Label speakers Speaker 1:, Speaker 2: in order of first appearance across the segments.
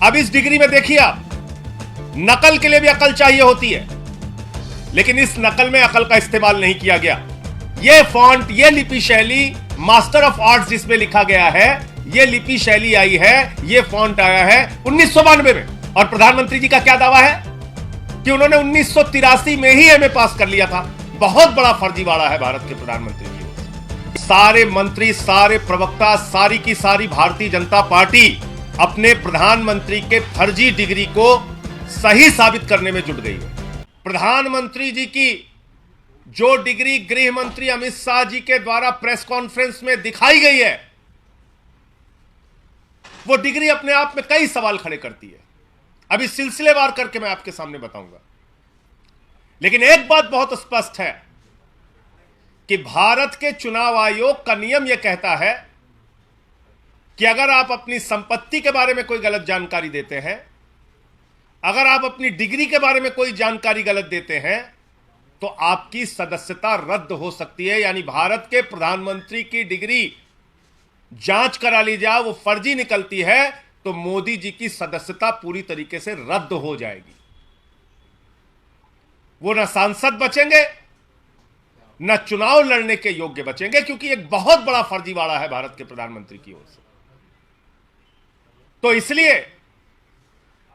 Speaker 1: अब इस डिग्री में देखिए आप, नकल के लिए भी अकल चाहिए होती है, लेकिन इस नकल में अकल का इस्तेमाल नहीं किया गया। यह फॉन्ट, यह लिपि शैली, मास्टर ऑफ आर्ट्स जिसमें लिखा गया है, यह लिपि शैली आई है, यह फॉन्ट आया है 1992 में। और प्रधानमंत्री जी का क्या दावा है कि उन्होंने 1983 में ही एमए पास कर लिया था। बहुत बड़ा फर्जीवाड़ा है भारत के प्रधानमंत्री जी। सारे मंत्री, सारे प्रवक्ता, सारी की सारी भारतीय जनता पार्टी अपने प्रधानमंत्री के फर्जी डिग्री को सही साबित करने में जुट गई है। प्रधानमंत्री जी की जो डिग्री गृह मंत्री अमित शाह जी के द्वारा प्रेस कॉन्फ्रेंस में दिखाई गई है, वो डिग्री अपने आप में कई सवाल खड़े करती है। अभी सिलसिलेवार करके मैं आपके सामने बताऊंगा, लेकिन एक बात बहुत स्पष्ट है कि भारत के चुनाव आयोग का नियम यह कहता है कि अगर आप अपनी संपत्ति के बारे में कोई गलत जानकारी देते हैं, अगर आप अपनी डिग्री के बारे में कोई जानकारी गलत देते हैं, तो आपकी सदस्यता रद्द हो सकती है। यानी भारत के प्रधानमंत्री की डिग्री जांच करा ली जाए, वो फर्जी निकलती है, तो मोदी जी की सदस्यता पूरी तरीके से रद्द हो जाएगी। वो न सांसद बचेंगे, न चुनाव लड़ने के योग्य बचेंगे, क्योंकि एक बहुत बड़ा फर्जीवाड़ा है भारत के प्रधानमंत्री की ओर से। तो इसलिए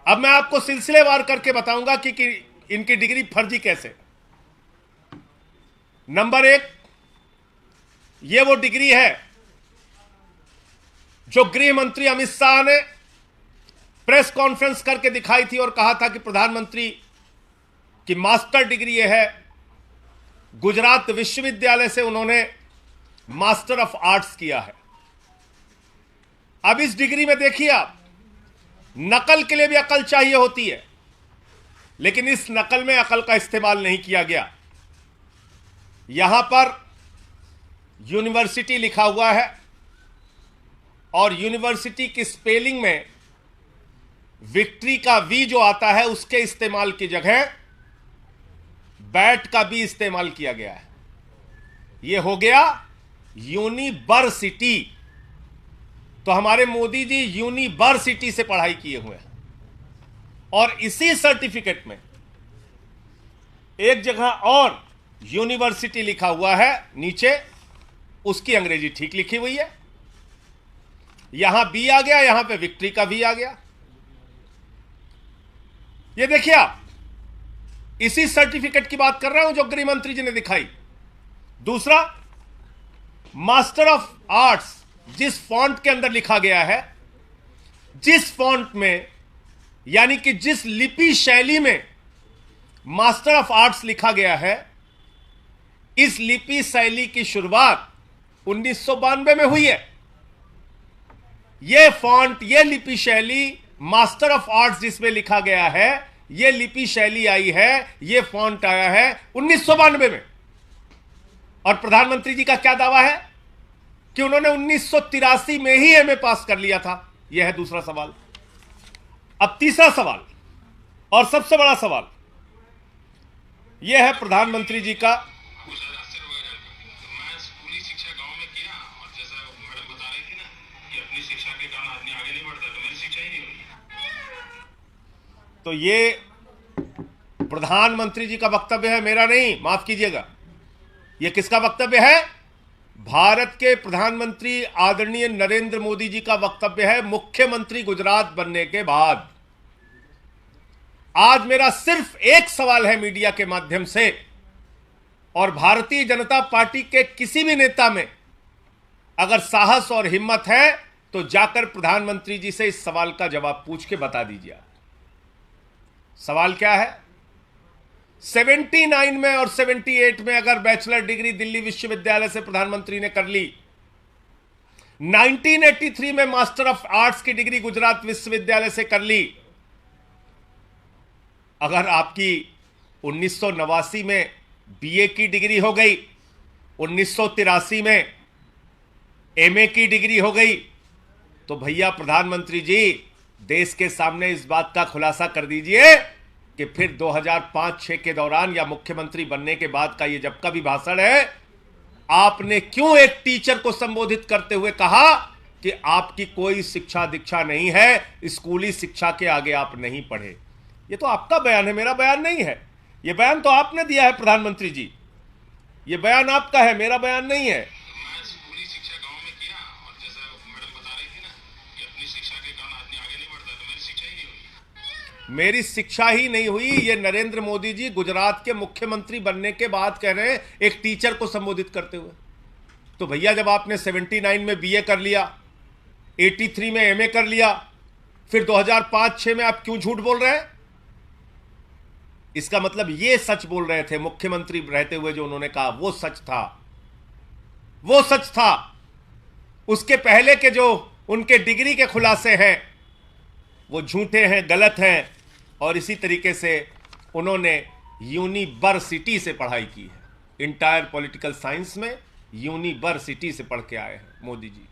Speaker 1: अब मैं आपको सिलसिलेवार करके बताऊंगा कि इनकी डिग्री फर्जी कैसे। नंबर 1, यह वो डिग्री है जो गृह मंत्री अमित शाह ने प्रेस कॉन्फ्रेंस करके दिखाई थी और कहा था कि प्रधानमंत्री की मास्टर डिग्री यह है। गुजरात विश्वविद्यालय से उन्होंने मास्टर ऑफ आर्ट्स किया है। अब इस डिग्री में देखिए आप, नकल के लिए भी अकल चाहिए होती है, लेकिन इस नकल में अकल का इस्तेमाल नहीं किया गया। यहां पर यूनिवर्सिटी लिखा हुआ है और यूनिवर्सिटी की स्पेलिंग में विक्ट्री का वी जो आता है उसके इस्तेमाल की जगह बैट का भी इस्तेमाल किया गया है। यह हो गया यूनिवर्सिटी। तो हमारे मोदी जी यूनिवर्सिटी से पढ़ाई किए हुए हैं और इसी सर्टिफिकेट में एक जगह और यूनिवर्सिटी लिखा हुआ है, नीचे उसकी अंग्रेजी ठीक लिखी हुई है। यहां बी आ गया, यहां पे विक्ट्री का वी आ गया। ये देखिए आप, इसी सर्टिफिकेट की बात कर रहा हूं जो गृह मंत्री जी ने दिखाई। दूसरा, मास्टर ऑफ आर्ट्स जिस फॉन्ट के अंदर लिखा गया है, जिस फॉन्ट में यानी कि जिस लिपि शैली में मास्टर ऑफ आर्ट्स लिखा गया है, इस लिपि शैली की शुरुआत 1992 में हुई है। यह फॉन्ट, यह लिपि शैली, मास्टर ऑफ आर्ट्स जिसमें लिखा गया है, यह लिपि शैली आई है, यह फॉन्ट आया है 1992 में। और प्रधानमंत्री जी का क्या दावा है कि उन्होंने 1983 में ही एमए पास कर लिया था। यह है दूसरा सवाल। अब तीसरा सवाल और सबसे बड़ा सवाल यह है प्रधानमंत्री जी का। तो ये प्रधानमंत्री जी का वक्तव्य है, मेरा नहीं, माफ कीजिएगा। यह किसका वक्तव्य है? भारत के प्रधानमंत्री आदरणीय नरेंद्र मोदी जी का वक्तव्य है, मुख्यमंत्री गुजरात बनने के बाद। आज मेरा सिर्फ एक सवाल है मीडिया के माध्यम से, और भारतीय जनता पार्टी के किसी भी नेता में अगर साहस और हिम्मत है तो जाकर प्रधानमंत्री जी से इस सवाल का जवाब पूछ के बता दीजिए। सवाल क्या है? 79 में और 78 में अगर बैचलर डिग्री दिल्ली विश्वविद्यालय से प्रधानमंत्री ने कर ली, 1983 में मास्टर ऑफ आर्ट्स की डिग्री गुजरात विश्वविद्यालय से कर ली, अगर आपकी 1989 में बीए की डिग्री हो गई, 1983 में एमए की डिग्री हो गई, तो भैया प्रधानमंत्री जी देश के सामने इस बात का खुलासा कर दीजिए कि फिर 2005-6 के दौरान या मुख्यमंत्री बनने के बाद का ये जब का भी भाषण है, आपने क्यों एक टीचर को संबोधित करते हुए कहा कि आपकी कोई शिक्षा दीक्षा नहीं है, स्कूली शिक्षा के आगे आप नहीं पढ़े। ये तो आपका बयान है, मेरा बयान नहीं है। ये बयान तो आपने दिया है प्रधानमंत्री जी, ये बयान आपका है, मेरा बयान नहीं है।
Speaker 2: मैं स्कूली शिक्षा गांव में किया, और जैसा मैडम बता रही थी ना कि अपनी शिक्षा के कारण आदमी आगे नहीं बढ़ता, तो मेरी शिक्षा ही नहीं हुई।
Speaker 1: मेरी शिक्षा ही नहीं हुई, ये नरेंद्र मोदी जी गुजरात के मुख्यमंत्री बनने के बाद कह रहे हैं एक टीचर को संबोधित करते हुए। तो भैया, जब आपने 79 में बीए कर लिया, 83 में एमए कर लिया, फिर 2005-6 में आप क्यों झूठ बोल रहे हैं? इसका मतलब ये सच बोल रहे थे मुख्यमंत्री रहते हुए, जो उन्होंने कहा वो सच था, वो सच था। उसके पहले के जो उनके डिग्री के खुलासे हैं वो झूठे हैं, गलत हैं। और इसी तरीके से उन्होंने यूनिवर्सिटी से पढ़ाई की है, इंटायर पॉलिटिकल साइंस में यूनिवर्सिटी से पढ़ के आए हैं मोदी जी।